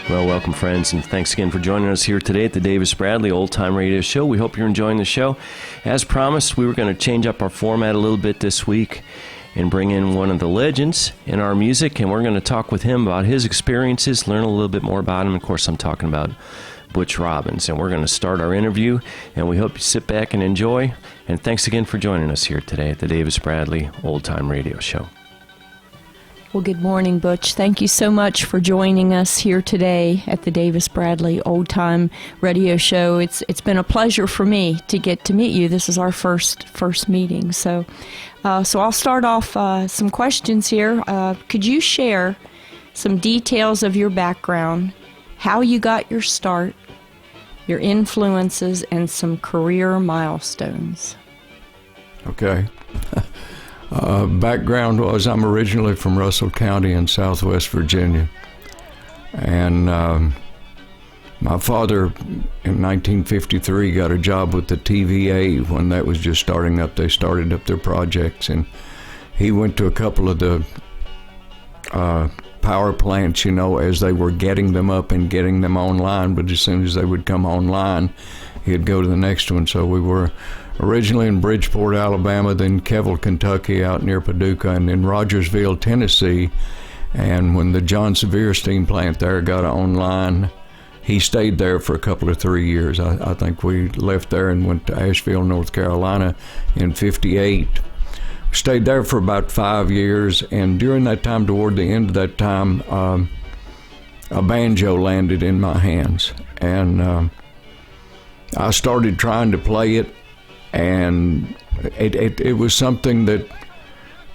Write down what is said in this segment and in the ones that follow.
Well, welcome, friends, and thanks again for joining us here today at the Davis Bradley Old Time Radio Show. We hope you're enjoying the show. As promised, we were going to change up our format a little bit this week and bring in one of the legends in our music, and we're going to talk with him about his experiences, learn a little bit more about him. Of course, I'm talking about Butch Robbins, and we're going to start our interview, and we hope you sit back and enjoy. And thanks again for joining us here today at the Davis Bradley Old Time Radio Show. Well, good morning, Butch. Thank you so much for joining us here today at the Davis Bradley Old Time Radio Show. It's been a pleasure for me to get to meet you. This is our first meeting. So I'll start off some questions here. Could you share some details of your background, how you got your start, your influences, and some career milestones? Okay. Background was I'm originally from Russell County in Southwest Virginia, and my father in 1953 got a job with the TVA when that was just starting up. They started up their projects, and he went to a couple of the power plants, as they were getting them up and getting them online, but as soon as they would come online, he'd go to the next one. So we were originally in Bridgeport, Alabama, then Keville, Kentucky, out near Paducah, and then Rogersville, Tennessee. And when the John Sevier steam plant there got online, he stayed there for a couple of 3 years. I think we left there and went to Asheville, North Carolina in '58. Stayed there for about 5 years, and during that time, toward the end of that time, a banjo landed in my hands, and I started trying to play it, and it was something that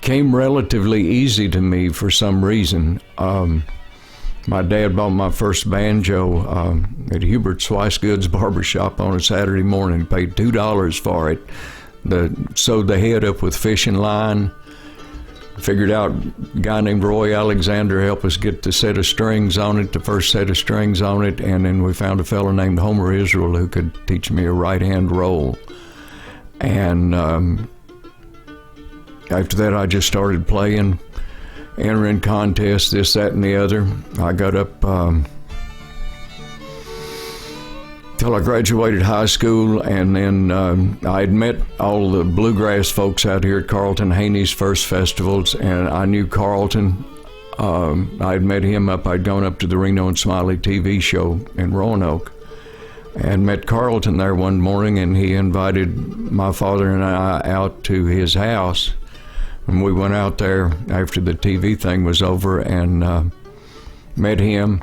came relatively easy to me for some reason. My dad bought my first banjo at Hubert Swicegood's barbershop on a Saturday morning, paid $2 for it. Sewed the head up with fishing line, figured out a guy named Roy Alexander helped us get the set of strings on it, the first set of strings on it, and then we found a fellow named Homer Israel who could teach me a right-hand roll. And after that, I just started playing, entering contests, this, that, and the other. I got up till I graduated high school, and then I had met all the bluegrass folks out here at Carlton Haney's first festivals, and I knew Carlton. I had met him I'd gone up to the Reno and Smiley TV show in Roanoke, and met Carlton there one morning, and he invited my father and I out to his house. And we went out there after the TV thing was over and met him.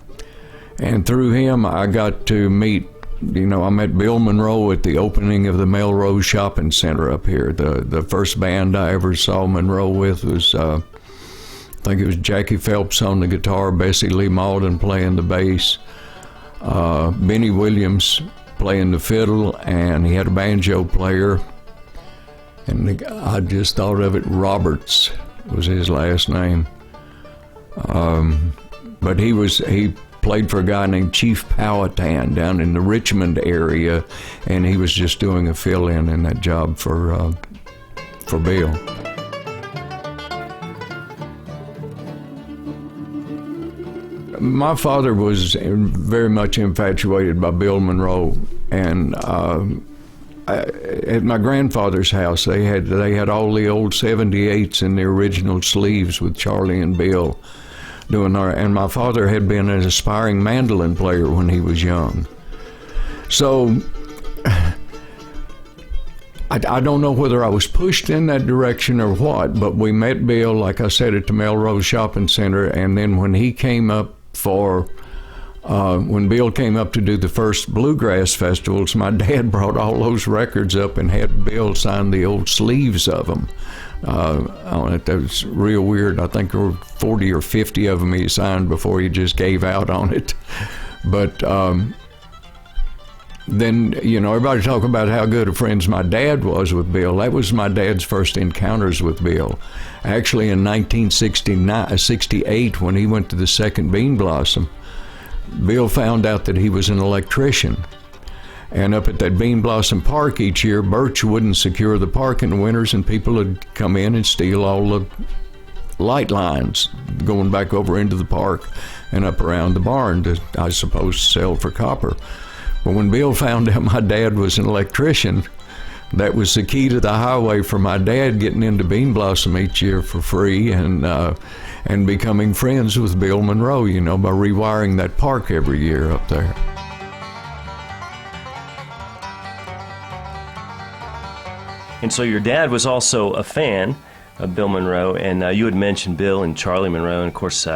And through him, I got to meet, I met Bill Monroe at the opening of the Melrose Shopping Center up here. The first band I ever saw Monroe with was, I think it was Jackie Phelps on the guitar, Bessie Lee Malden playing the bass, Benny Williams playing the fiddle, and he had a banjo player, and I just thought of it, Roberts was his last name. But he played for a guy named Chief Powhatan down in the Richmond area, and he was just doing a fill-in in that job for Bill. My father was very much infatuated by Bill Monroe, and at my grandfather's house, they had all the old 78s in the original sleeves with Charlie and Bill doing our, and my father had been an aspiring mandolin player when he was young. So I don't know whether I was pushed in that direction or what, but we met Bill, like I said, at the Melrose Shopping Center, and then when he came up when Bill came up to do the first bluegrass festivals, my dad brought all those records up and had Bill sign the old sleeves of them on it. That was real weird. I think there were 40 or 50 of them he signed before he just gave out on it. But then, everybody talk about how good of friends my dad was with Bill. That was my dad's first encounters with Bill. Actually, in 1968, when he went to the second Bean Blossom, Bill found out that he was an electrician. And up at that Bean Blossom Park each year, Butch wouldn't secure the park in the winters, and people would come in and steal all the light lines going back over into the park and up around the barn to, I suppose, sell for copper. But when Bill found out my dad was an electrician, that was the key to the highway for my dad getting into Bean Blossom each year for free and becoming friends with Bill Monroe, you know, by rewiring that park every year up there. And so your dad was also a fan of Bill Monroe, and you had mentioned Bill and Charlie Monroe, and of course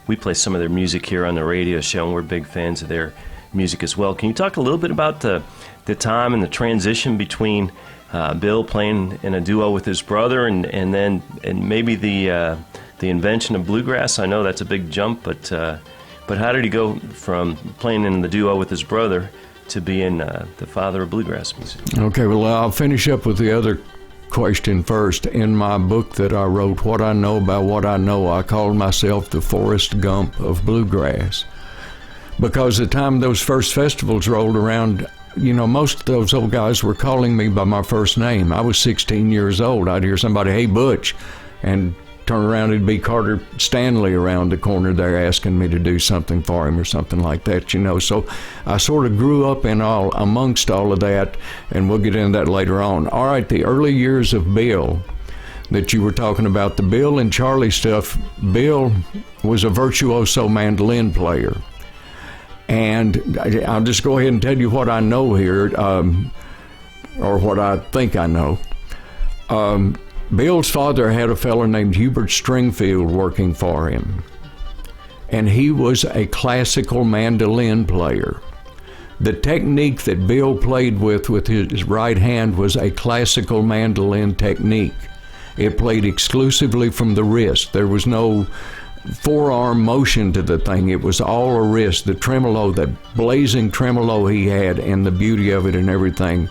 we play some of their music here on the radio show, and we're big fans of their music as well. Can you talk a little bit about the time and the transition between Bill playing in a duo with his brother and maybe the invention of bluegrass? I know that's a big jump, but how did he go from playing in the duo with his brother to being the father of bluegrass music? Okay, well, I'll finish up with the other question first. In my book that I wrote, What I Know About What I Know, I called myself the Forrest Gump of bluegrass. Because the time those first festivals rolled around, you know, most of those old guys were calling me by my first name. I was 16 years old. I'd hear somebody, "Hey, Butch," and turn around, it'd be Carter Stanley around the corner there asking me to do something for him or something like that, you know. So I sort of grew up amongst all of that, and we'll get into that later on. All right, the early years of Bill that you were talking about, the Bill and Charlie stuff, Bill was a virtuoso mandolin player. And I'll just go ahead and tell you what I know here, or what I think I know. Bill's father had a fellow named Hubert Stringfield working for him, and he was a classical mandolin player. The technique that Bill played with his right hand was a classical mandolin technique. It played exclusively from the wrist. There was no forearm motion to the thing. It was all a wrist. The tremolo, that blazing tremolo he had, and the beauty of it and everything,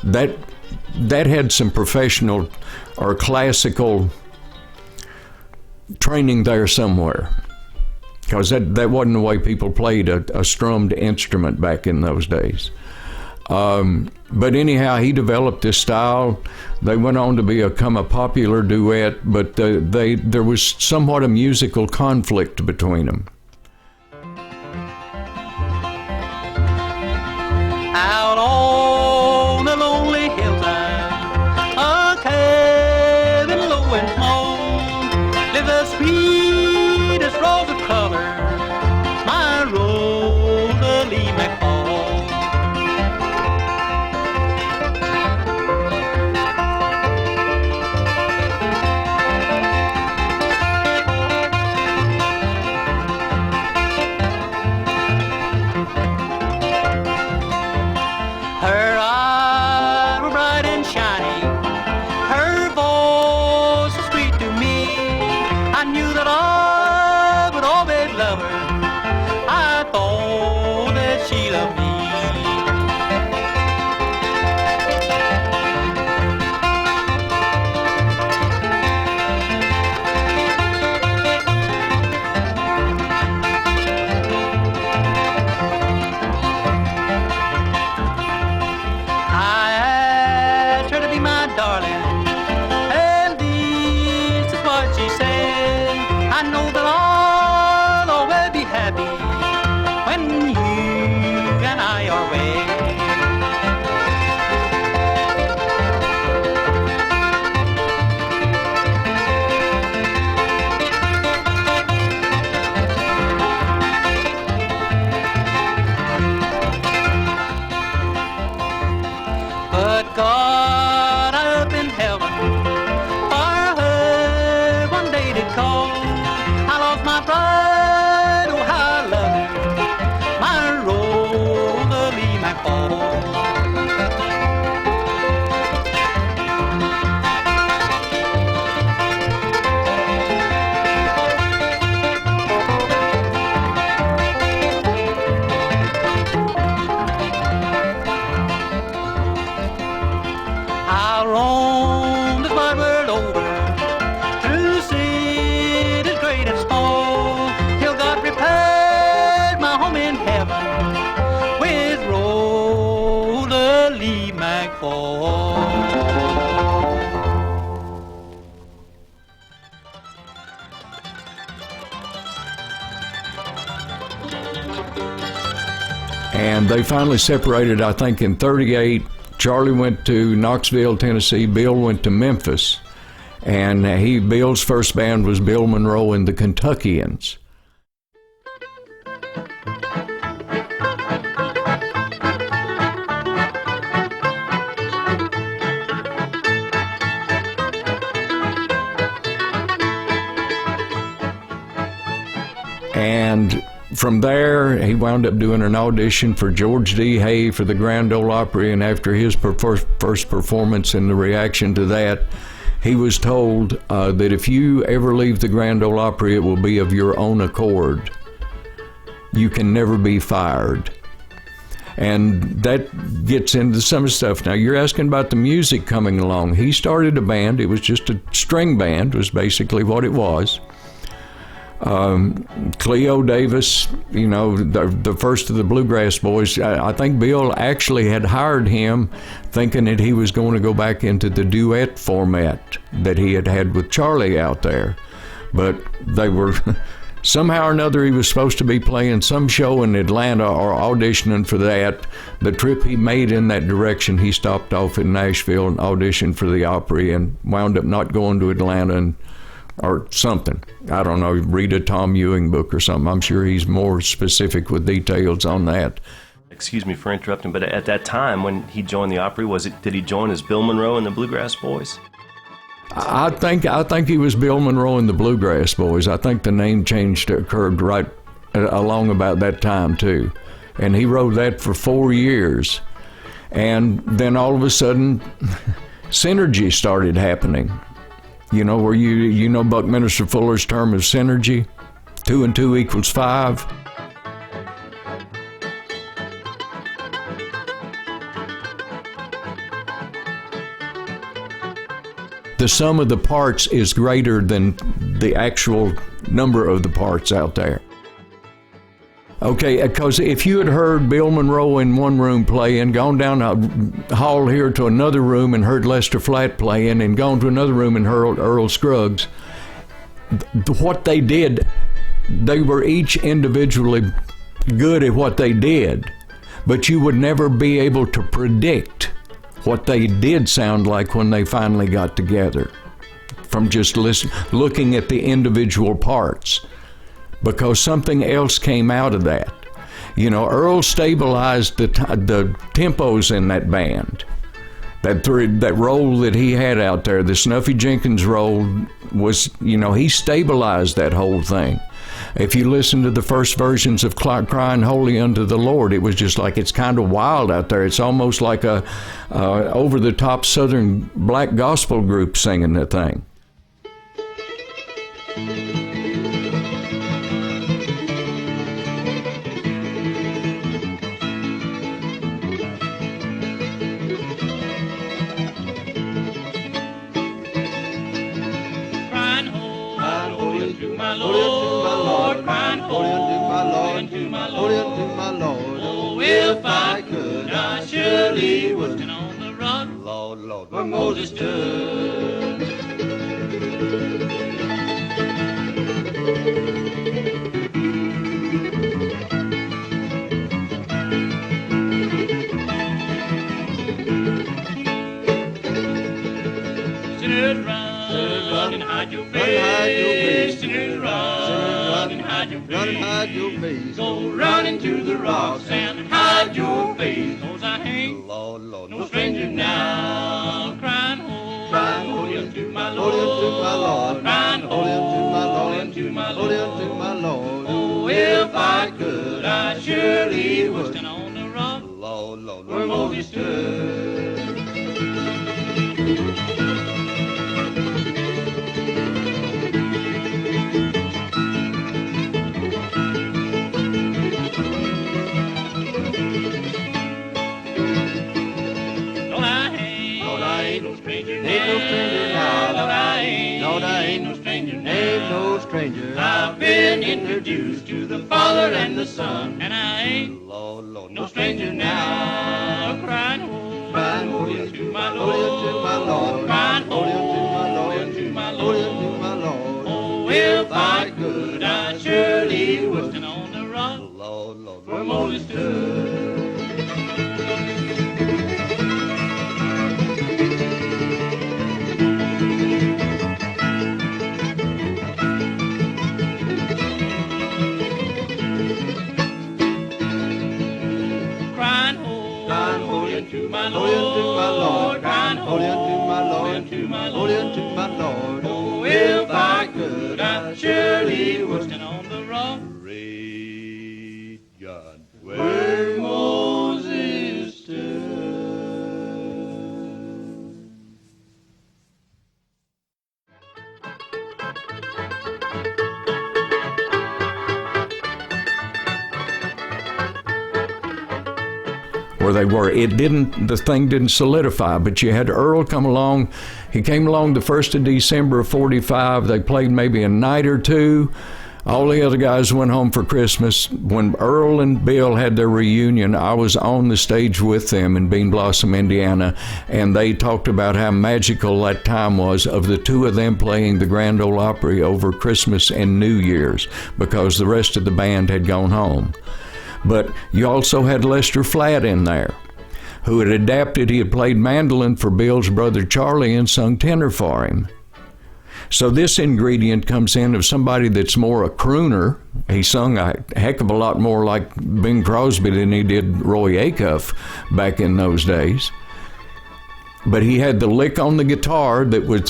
that had some professional or classical training there somewhere, because that wasn't the way people played a strummed instrument back in those days. But anyhow, he developed this style. They went on to become a popular duet, but there was somewhat a musical conflict between them. Out on the lonely hillside, a cabin low and small, live the sweetest rose of color, my Rosalie McFall. Her eyes were bright and shiny, her voice was sweet to me. I knew that I would always love her, I thought that she loved me. I asked her to be my darling, and this is what she said: I know that I'll always be happy when you and I are wed. But God up in heaven, for her one day did call. I lost my bride, oh how I love her, my Rosalie McFall. I'll roam this wide world over, through cities great and small, till God prepared my home in heaven with Rosalie McFall. And they finally separated, I think, in 38. Charlie went to Knoxville, Tennessee. Bill went to Memphis. And Bill's first band was Bill Monroe and the Kentuckians. And from there, he wound up doing an audition for George D. Hay for the Grand Ole Opry, and after his first performance and the reaction to that, he was told that if you ever leave the Grand Ole Opry, it will be of your own accord. You can never be fired. And that gets into some stuff. Now, you're asking about the music coming along. He started a band. It was just a string band, was basically what it was. Cleo Davis, you know, the first of the Bluegrass Boys, I think Bill actually had hired him thinking that he was going to go back into the duet format that he had with Charlie out there. But they were, somehow or another, he was supposed to be playing some show in Atlanta or auditioning for that. The trip he made in that direction, he stopped off in Nashville and auditioned for the Opry and wound up not going to Atlanta or something. I don't know, read a Tom Ewing book or something. I'm sure he's more specific with details on that. Excuse me for interrupting, but at that time when he joined the Opry, did he join as Bill Monroe and the Bluegrass Boys? I think he was Bill Monroe and the Bluegrass Boys. I think the name change occurred right along about that time too. And he wrote that for 4 years. And then all of a sudden, synergy started happening. You know, where you know Buckminster Fuller's term of synergy? 2 and 2 equals 5. The sum of the parts is greater than the actual number of the parts out there. Okay, because if you had heard Bill Monroe in one room playing, gone down a hall here to another room and heard Lester Flatt playing, and gone to another room and heard Earl Scruggs, what they did, they were each individually good at what they did, but you would never be able to predict what they did sound like when they finally got together from just looking at the individual parts. Because something else came out of that. You know, Earl stabilized the tempos in that band. That role that he had out there, the Snuffy Jenkins role, was, you know, he stabilized that whole thing. If you listen to the first versions of Crying Holy Unto the Lord, it was just like, it's kind of wild out there. It's almost like a over-the-top Southern black gospel group singing the thing. If I could, I surely would stand on the rock, Lord, Lord, where Moses stood. Sinners run and hide your face. Sinners run and hide your face. Go run into the rocks and hide your face. 'Cause I ain't Lord, Lord, no stranger now. Crying holy unto my Lord. Crying holy unto my Lord. Oh, if I could, I surely would stand on the rock, Lord, Lord, where Moses stood. I've been introduced to the Father and the Son, and I ain't Lord, Lord, no stranger now. Crying holy unto my Lord, crying holy unto my Lord. Oh, if I could, I surely would stand on the rock, Lord, Lord, where Moses stood. my Lord, crying, holy unto my Lord, holy unto my Lord. Oh, if I could, I surely would stand on the rock. Praise God, where Moses stood. Where they were. The thing didn't solidify, but you had Earl come along. He came along the 1st of December of 45. They played maybe a night or two. All the other guys went home for Christmas. When Earl and Bill had their reunion, I was on the stage with them in Bean Blossom, Indiana, and they talked about how magical that time was of the two of them playing the Grand Ole Opry over Christmas and New Year's, because the rest of the band had gone home. But you also had Lester Flatt in there, who had adapted. He had played mandolin for Bill's brother Charlie and sung tenor for him. So this ingredient comes in of somebody that's more a crooner. He sung a heck of a lot more like Bing Crosby than he did Roy Acuff back in those days. But he had the lick on the guitar that was,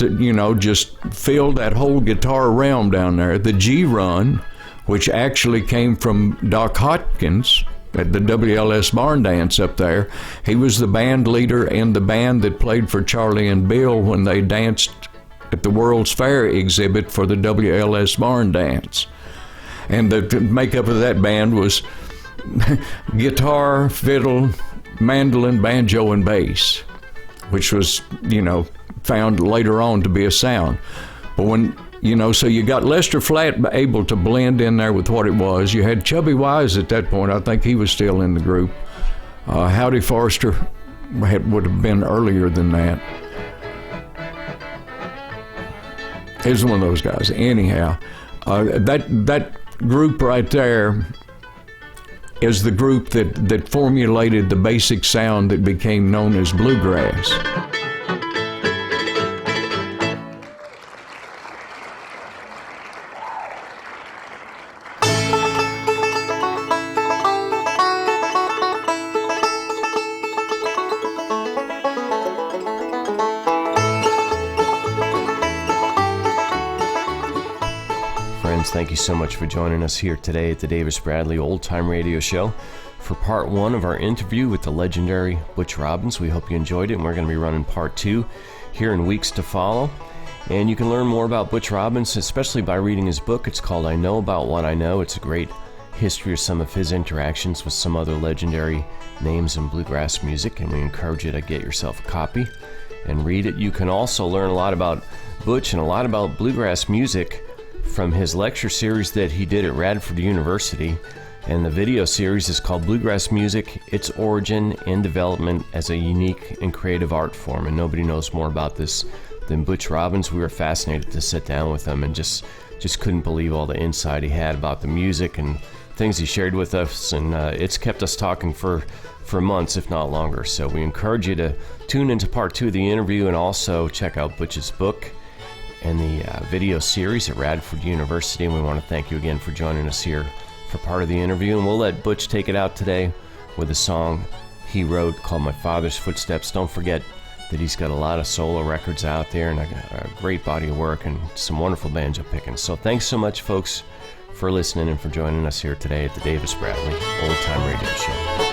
just filled that whole guitar realm down there. The G-Run, which actually came from Doc Hopkins at the WLS Barn Dance up there. He was the band leader in the band that played for Charlie and Bill when they danced at the World's Fair exhibit for the WLS Barn Dance. And the makeup of that band was guitar, fiddle, mandolin, banjo, and bass, which was, found later on to be a sound. But when so you got Lester Flatt able to blend in there with what it was. You had Chubby Wise at that point. I think he was still in the group. Howdy Forster would have been earlier than that. He was one of those guys. Anyhow, that group right there is the group that formulated the basic sound that became known as bluegrass. Thank you so much for joining us here today at the Davis Bradley Old Time Radio Show for part 1 of our interview with the legendary Butch Robbins. We hope you enjoyed it, and we're going to be running part 2 here in weeks to follow. And you can learn more about Butch Robbins, especially by reading his book. It's called I Know About What I Know. It's a great history of some of his interactions with some other legendary names in bluegrass music, and we encourage you to get yourself a copy and read it. You can also learn a lot about Butch and a lot about bluegrass music from his lecture series that he did at Radford University. And the video series is called Bluegrass Music, Its Origin and Development as a Unique and Creative Art Form. And nobody knows more about this than Butch Robbins. We were fascinated to sit down with him and just couldn't believe all the insight he had about the music and things he shared with us. And it's kept us talking for months, if not longer. So we encourage you to tune into part 2 of the interview and also check out Butch's book and the video series at Radford University. And we want to thank you again for joining us here for part of the interview. And we'll let Butch take it out today with a song he wrote called My Father's Footsteps. Don't forget that he's got a lot of solo records out there and a great body of work and some wonderful banjo picking. So thanks so much, folks, for listening and for joining us here today at the Davis Bradley Old Time Radio Show.